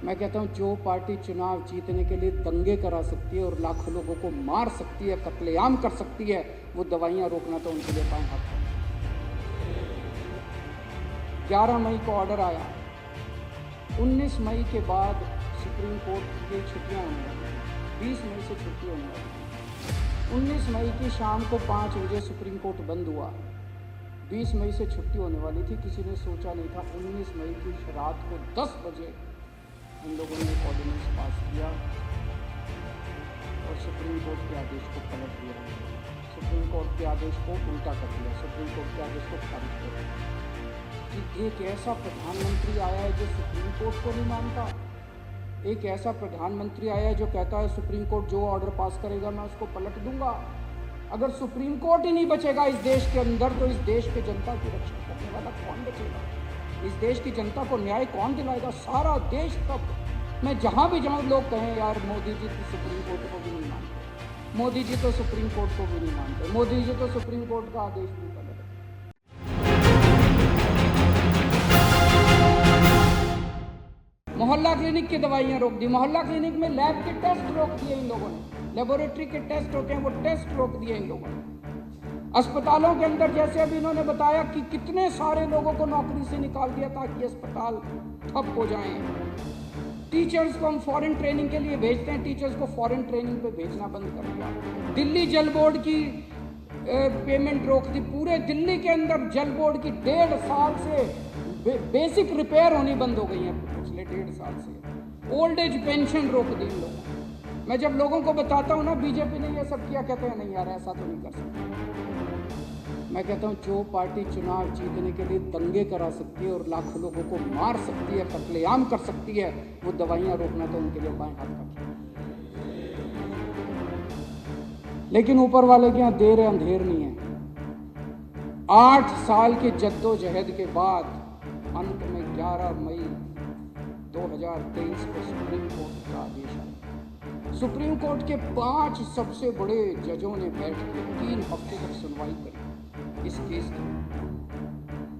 मैं कहता हूँ जो पार्टी चुनाव जीतने के लिए दंगे करा सकती है और लाखों लोगों को मार सकती है, कत्लेआम कर सकती है, वो दवाइयाँ रोकना तो उनके लिए बाएं हाथ है। 11 मई को ऑर्डर आया, 19 मई के बाद सुप्रीम कोर्ट की छुट्टियाँ होने वाली थी, 20 मई से छुट्टी होने वाली थी। 19 मई की शाम को 5 बजे सुप्रीम कोर्ट बंद हुआ, 20 मई से छुट्टी होने वाली थी। किसी ने सोचा नहीं था 19 मई की रात को 10 बजे इन लोगों ने एक ऑर्डिनेंस पास किया और सुप्रीम कोर्ट के आदेश को पलट दिया, सुप्रीम कोर्ट के आदेश को उल्टा कर दिया, सुप्रीम कोर्ट के आदेश को खारिज कर दिया कि एक ऐसा प्रधानमंत्री आया है जो सुप्रीम कोर्ट को नहीं मानता, एक ऐसा प्रधानमंत्री आया है जो कहता है सुप्रीम कोर्ट जो ऑर्डर पास करेगा मैं उसको पलट दूंगा। अगर सुप्रीम कोर्ट ही नहीं बचेगा इस देश के अंदर तो इस देश के जनता की रक्षा करने वाला कौन बचेगा? इस देश की जनता को न्याय कौन दिलाएगा? सारा देश तब, मैं जहां भी जाऊं लोग कहें यार मोदी जी तो सुप्रीम कोर्ट को भी नहीं मानते, मोदी जी तो सुप्रीम कोर्ट को भी नहीं मानते, मोदी जी तो सुप्रीम कोर्ट का आदेश भी पलट। मोहल्ला क्लिनिक की दवाइयां रोक दी, मोहल्ला क्लिनिक में लैब के टेस्ट रोक दिए इन लोगों ने, लेबोरेटरी के टेस्ट होते हैं वो टेस्ट रोक दिए इन लोगों ने। अस्पतालों के अंदर जैसे अभी इन्होंने बताया कि कितने सारे लोगों को नौकरी से निकाल दिया ताकि अस्पताल ठप हो जाएं। टीचर्स को हम फॉरेन ट्रेनिंग के लिए भेजते हैं, टीचर्स को फॉरेन ट्रेनिंग पे भेजना बंद कर दिया। दिल्ली जल बोर्ड की पेमेंट रोक दी, पूरे दिल्ली के अंदर जल बोर्ड की 1.5 साल से बेसिक रिपेयर होनी बंद हो गई है, पिछले 1.5 साल से। ओल्ड एज पेंशन रोक दी इन लोगों ने। मैं जब लोगों को बताता हूँ ना बीजेपी ने ये सब किया, कहते हैं नहीं यार ऐसा तो नहीं कर सकते। मैं कहता हूँ जो पार्टी चुनाव जीतने के लिए दंगे करा सकती है और लाखों लोगों को मार सकती है, कत्लेआम कर सकती है, वो दवाइयाँ रोकना तो उनके लिए बाएं हाथ का खेल। लेकिन ऊपर वाले के यहाँ देर अंधेर नहीं है। 8 साल की जद्दोजहद के बाद अंत में 11 मई 2023 को सुप्रीम कोर्ट का आदेश आया। सुप्रीम कोर्ट के 5 सबसे बड़े जजों ने बैठ के 3 हफ्ते तक सुनवाई करी इस केस की,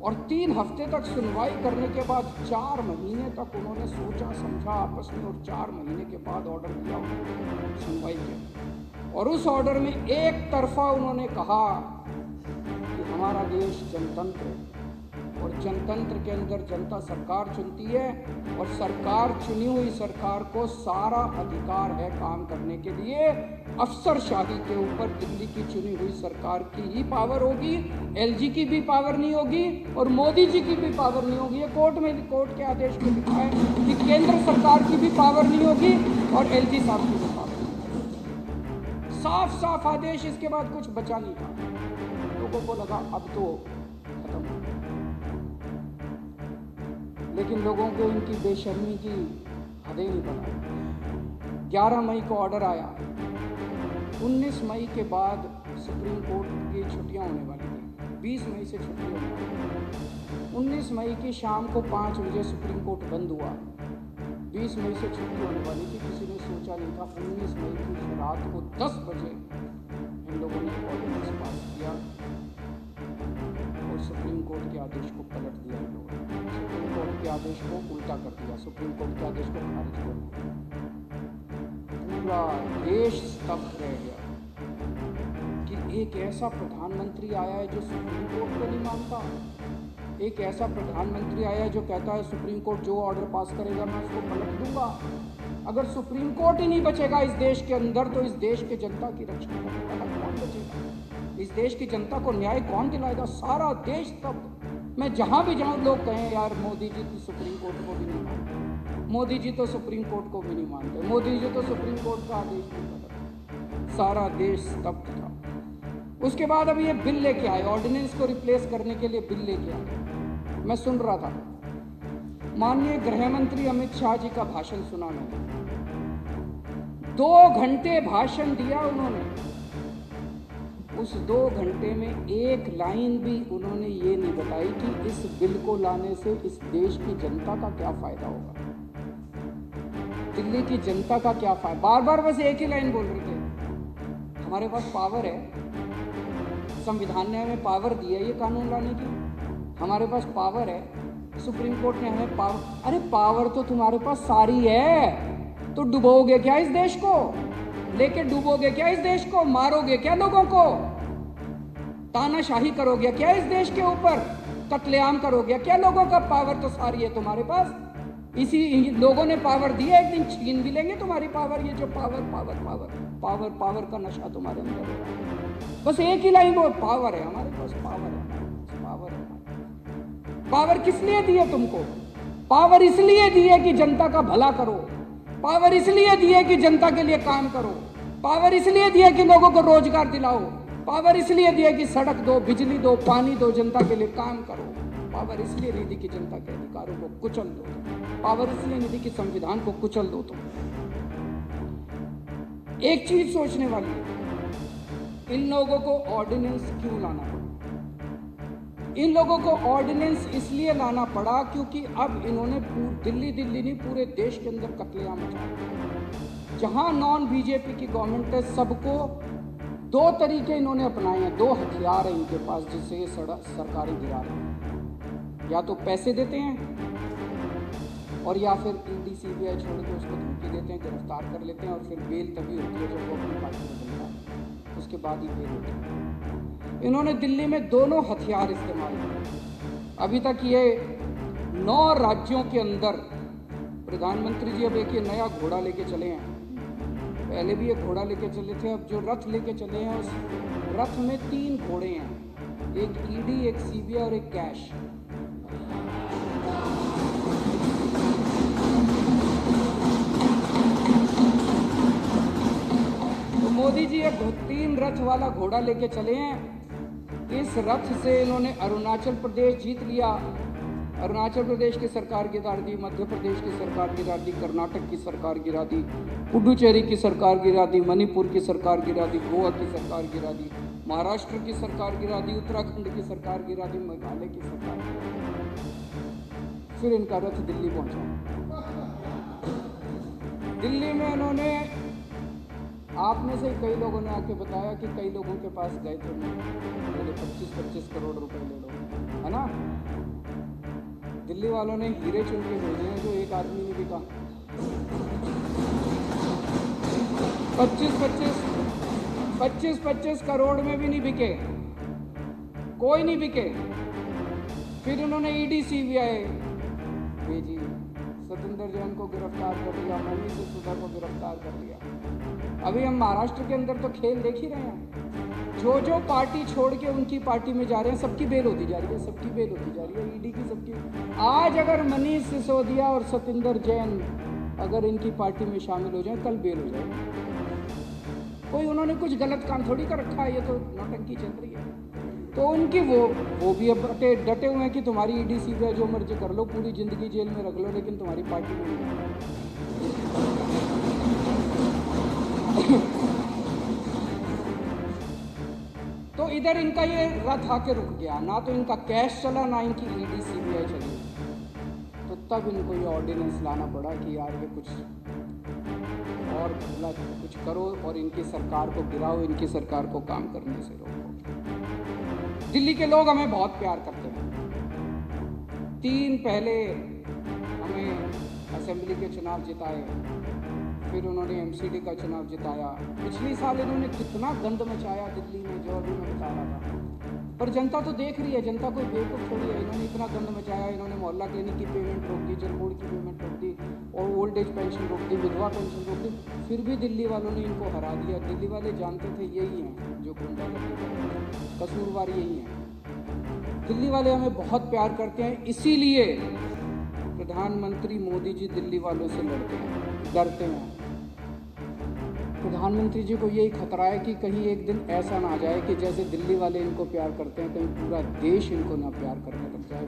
और 3 हफ्ते तक सुनवाई करने के बाद 4 महीने तक उन्होंने सोचा समझा आपस में, और 4 महीने के बाद ऑर्डर दिया, उन्होंने सुनवाई की। और उस ऑर्डर में एक तरफा उन्होंने कहा कि हमारा देश जनतंत्र है और जनतंत्र के अंदर जनता सरकार चुनती है और सरकार चुनी हुई सरकार को सारा अधिकार है काम करने के लिए। अफसरशाही के ऊपर दिल्ली की चुनी हुई सरकार की ही पावर होगी, एलजी की भी पावर नहीं होगी और मोदी जी की भी पावर नहीं होगी। ये कोर्ट के आदेश में लिखा है कि केंद्र सरकार की भी पावर नहीं होगी और एलजी साहब की भी पावर नहीं होगी। साफ साफ आदेश, इसके बाद कुछ बचा नहीं था। लोगों को लगा अब तो खत्म हो, लेकिन लोगों को इनकी बेशर्मी की हदें नहीं पता। 11 मई को ऑर्डर आया, 19 मई के बाद सुप्रीम कोर्ट की छुट्टियां होने वाली थी, 20 मई से छुट्टी होने वाली थी। 19 मई की शाम को 5 बजे सुप्रीम कोर्ट बंद हुआ, 20 मई से छुट्टी होने वाली थी। किसी ने सोचा नहीं था 19 मई की रात को 10 बजे इन लोगों ने ऑर्डिनेंस पास किया और सुप्रीम कोर्ट के आदेश को पलट दिया। इन लोगों ने सुप्रीम कोर्ट के आदेश को उल्टा कर दिया, सुप्रीम कोर्ट के आदेश को खारिज कर दिया। पूरा देश स्तब्ध रह गया कि एक ऐसा प्रधानमंत्री आया है जो सुप्रीम कोर्ट को नहीं मानता, एक ऐसा प्रधानमंत्री आया है जो कहता है सुप्रीम कोर्ट जो ऑर्डर पास करेगा मैं उसको पलट दूंगा। अगर सुप्रीम कोर्ट ही नहीं बचेगा इस देश के अंदर तो इस देश के जनता की रक्षा करने वाला कौन बचेगा? इस देश की जनता को न्याय कौन दिलाएगा? सारा देश तब, मैं जहां भी जाऊं लोग कहें यार मोदी जी तो सुप्रीम कोर्ट को भी नहीं मानते, मोदी जी तो सुप्रीम कोर्ट को भी नहीं मानते, मोदी जी तो सुप्रीम कोर्ट का आदेश नहीं पलट। सारा देश स्तब्ध था। उसके बाद अब ये बिल लेके आए, ऑर्डिनेंस को रिप्लेस करने के लिए बिल लेके आए। मैं सुन रहा था, माननीय गृह मंत्री अमित शाह जी का भाषण सुना मैंने, 2 घंटे भाषण दिया उन्होंने। उस 2 घंटे में एक लाइन भी उन्होंने ये नहीं बताई कि इस बिल को लाने से इस देश की जनता का क्या फायदा होगा, दिल्ली की जनता का क्या फायदा। बार बार बस एक ही लाइन बोल रहे थे, हमारे पास पावर है, संविधान ने हमें पावर दी है ये कानून लाने की, हमारे पास पावर है, सुप्रीम कोर्ट ने हमें पावर, अरे पावर तो तुम्हारे पास सारी है, तो डुबोगे क्या इस देश को? लेके डुबोगे क्या इस देश को? मारोगे क्या लोगों को? तानाशाही करोगे क्या इस देश के ऊपर? कत्लेआम करोगे क्या लोगों का? पावर तो सारी है तुम्हारे पास। इसी लोगों ने पावर दी है, एक दिन छीन भी लेंगे तुम्हारी पावर। ये जो power power power power power का नशा तुम्हारे अंदर हो रहा है। बस एक ही लाइन बोल, पावर है हमारे पास, पावर है, पावर है। पावर किस लिए दी है तुमको? पावर इसलिए दी है कि जनता का भला करो। पावर इसलिए दी है कि जनता के लिए काम करो। पावर इसलिए दी है कि लोगों को रोजगार दिलाओ। पावर इसलिए दी है कि सड़क दो, बिजली दो, पानी दो, जनता के लिए काम करो। पावर इसलिए नहीं दी कि जनता के अधिकारों को कुचल दो। पावर इसलिए नहीं दी कि संविधान को कुचल दो। तुम एक चीज सोचने वाली है, इन लोगों को ऑर्डिनेंस क्यों लाना पड़ा? इन लोगों को ऑर्डिनेंस इसलिए लाना पड़ा क्योंकि अब इन्होंने दिल्ली नहीं पूरे देश के अंदर कत्लेआम मचा। जहां नॉन बीजेपी की गवर्नमेंट है, सबको दो तरीके इन्होंने अपनाए हैं, दो हथियार हैं इनके पास जिससे ये सरकारें गिरा रहे हैं। या तो पैसे देते हैं और या फिर ईडी सीबीआई छोड़ के उसको धमकी देते हैं, गिरफ्तार कर लेते हैं और फिर बेल तभी होती है जब वो अपनी पार्टी में बनता है, उसके बाद ही बेल होती है। इन्होंने दिल्ली में दोनों हथियार इस्तेमाल किए। अभी तक ये 9 राज्यों के अंदर प्रधानमंत्री जी अब एक ये नया घोड़ा लेके चले हैं। पहले भी ये घोड़ा लेके चले थे, अब जो रथ लेके चले हैं उस रथ में 3 घोड़े हैं, एक ईडी, एक सीबीआई और एक कैश। तो मोदी जी एक 3 रथ वाला घोड़ा लेके चले हैं। इस रथ से इन्होंने अरुणाचल प्रदेश जीत लिया। अरुणाचल प्रदेश की सरकार गिरा दी, मध्य प्रदेश की सरकार गिरा दी, कर्नाटक की सरकार गिरा दी, पुडुचेरी की सरकार गिरा दी, मणिपुर की सरकार गिरा दी, गोवा की सरकार गिरा दी, महाराष्ट्र की सरकार गिरा दी, उत्तराखंड की सरकार गिरा दी, मेघालय की सरकार गिरा दी। फिर इनका रथ दिल्ली पहुंचा। दिल्ली में इन्होंने, आप में से कई लोगों ने आके बताया कि कई लोगों के पास गए थे, बोले 25-25 करोड़ रुपए ले लो, है ना। दिल्ली वालों ने हीरे चुन के भेजे हैं जो एक आदमी ने बिका। 25-25 करोड़ में भी नहीं बिके, कोई नहीं बिके। फिर उन्होंने ईडी सीबीआई भेजी, सतेंद्र जैन को गिरफ्तार कर लिया, मनीष सिसोदिया को गिरफ्तार कर लिया। अभी हम महाराष्ट्र के अंदर तो खेल देख ही रहे हैं। जो पार्टी छोड़ के उनकी पार्टी में जा रहे हैं, सबकी बेल होती जा रही है, सबकी बेल होती जा रही है, ईडी की सबकी। आज अगर मनीष सिसोदिया और सतेंद्र जैन अगर इनकी पार्टी में शामिल हो जाए, कल बेल हो जाए। कोई उन्होंने कुछ गलत काम थोड़ी कर रखा है, ये तो नौटंकी चल रही है। तो उनकी वो भी अब डटे हुए हैं कि तुम्हारी ईडी सीबीआई जो मर्जी कर लो, पूरी जिंदगी जेल में रख लो, लेकिन तुम्हारी पार्टी में नहीं। तो इधर इनका ये रथ आके रुक गया, ना तो इनका कैश चला, ना इनकी ईडी सीबीआई चली। तो तब इनको ये ऑर्डिनेंस लाना पड़ा कि यार ये कुछ और कुछ करो और इनकी सरकार को गिराओ, इनकी सरकार को काम करने से रोको। दिल्ली के लोग हमें बहुत प्यार करते हैं। 3 पहले हमें असेंबली के चुनाव जिताए, फिर उन्होंने एमसीडी का चुनाव जिताया। पिछली साल इन्होंने कितना गंद मचाया दिल्ली में, जो अभी मैं बता रहा था। पर जनता तो देख रही है, जनता कोई बेवकूफ़ थोड़ी है। इन्होंने इतना गंद मचाया, इन्होंने मोहल्ला क्लिनिक की पेमेंट रोक दी, जल बोर्ड की पेमेंट रोक दी और ओल्ड एज पेंशन रोक दी, विधवा पेंशन रोक दी। फिर भी दिल्ली वालों ने इनको हरा दिया। दिल्ली वाले जानते थे यही हैं जो गुंडागर्दी कर रहे हैं, कसूरवार यही हैं। दिल्ली वाले हमें बहुत प्यार करते हैं, इसीलिए प्रधानमंत्री मोदी जी दिल्ली वालों से लड़ते हैं, डरते हैं। प्रधानमंत्री जी को यही खतरा है कि कहीं एक दिन ऐसा ना आ जाए कि जैसे दिल्ली वाले इनको प्यार करते हैं, कहीं पूरा देश इनको ना प्यार करने लग जाए।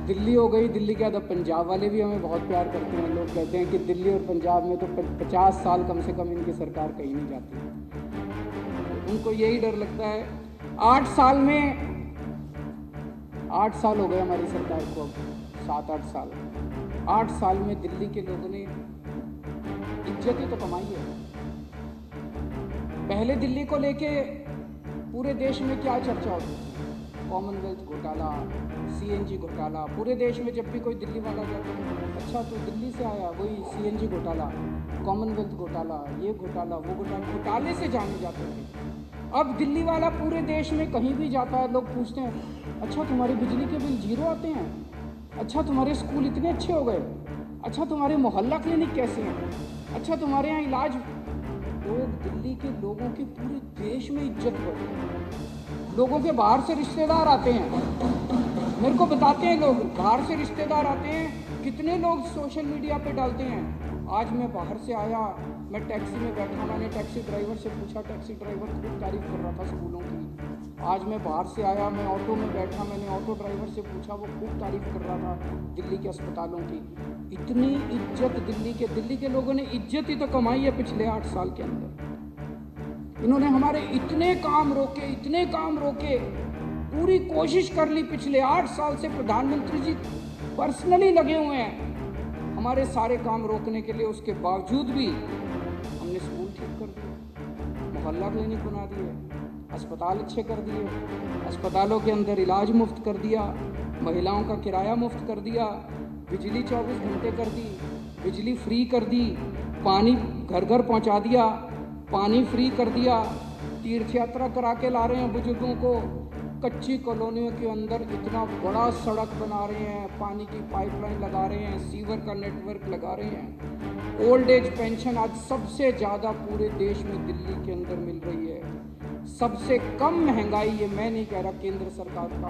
दिल्ली हो गई, दिल्ली के बाद पंजाब वाले भी हमें बहुत प्यार करते हैं। लोग कहते हैं कि दिल्ली और पंजाब में तो 50 साल कम से कम इनकी सरकार कहीं नहीं जाती। उनको यही डर लगता है। 8 साल में 8 साल हो गए हमारी सरकार को, अब 7-8 साल। 8 साल में दिल्ली के लोगों ने इज्जत ही तो कमाई है। पहले दिल्ली को लेके पूरे देश में क्या चर्चा होती थी? कॉमनवेल्थ घोटाला, सीएनजी घोटाला। पूरे देश में जब भी कोई दिल्ली वाला जाता है, अच्छा तो दिल्ली से आया, वही सीएनजी घोटाला, कॉमनवेल्थ घोटाला, ये घोटाला, वो घोटाला, घोटाले से जाने जाते थे। अब दिल्ली वाला पूरे देश में कहीं भी जाता है, लोग पूछते हैं, अच्छा तुम्हारे बिजली के बिल जीरो आते हैं, अच्छा तुम्हारे स्कूल इतने अच्छे हो गए, अच्छा तुम्हारे मोहल्ला क्लिनिक कैसे हैं, अच्छा तुम्हारे यहाँ इलाज। लोग दिल्ली के लोगों की पूरे देश में इज्जत बढ़ती है। लोगों के बाहर से रिश्तेदार आते हैं, मेरे को बताते हैं लोग, बाहर से रिश्तेदार आते हैं, कितने लोग सोशल मीडिया पे डालते हैं। आज मैं बाहर से आया, मैं टैक्सी में बैठा, मैंने टैक्सी ड्राइवर से पूछा, टैक्सी ड्राइवर खूब तारीफ कर रहा था स्कूलों की। आज मैं बाहर से आया, मैं ऑटो में बैठा, मैंने ऑटो ड्राइवर से पूछा, वो खूब तारीफ कर रहा था दिल्ली के अस्पतालों की। इतनी इज्जत दिल्ली के लोगों ने इज्जत ही तो कमाई है पिछले 8 साल के अंदर। इन्होंने हमारे इतने काम रोके, पूरी कोशिश कर ली। पिछले 8 साल से प्रधानमंत्री जी पर्सनली लगे हुए हैं हमारे सारे काम रोकने के लिए। उसके बावजूद भी हमने स्कूल ठीक कर दिए, मोहल्ला क्लिनिक बना दिए, अस्पताल अच्छे कर दिए, अस्पतालों के अंदर इलाज मुफ्त कर दिया, महिलाओं का किराया मुफ्त कर दिया, बिजली 24 घंटे कर दी, बिजली फ्री कर दी, पानी घर घर पहुंचा दिया, पानी फ्री कर दिया, तीर्थ यात्रा करा के ला रहे हैं बुजुर्गों को। कच्ची कॉलोनियों के अंदर इतना बड़ा सड़क बना रहे हैं, पानी की पाइपलाइन लगा रहे हैं, सीवर का नेटवर्क लगा रहे हैं। ओल्ड एज पेंशन आज सबसे ज़्यादा पूरे देश में दिल्ली के अंदर मिल रही है। सबसे कम महंगाई, ये मैं नहीं कह रहा, केंद्र सरकार का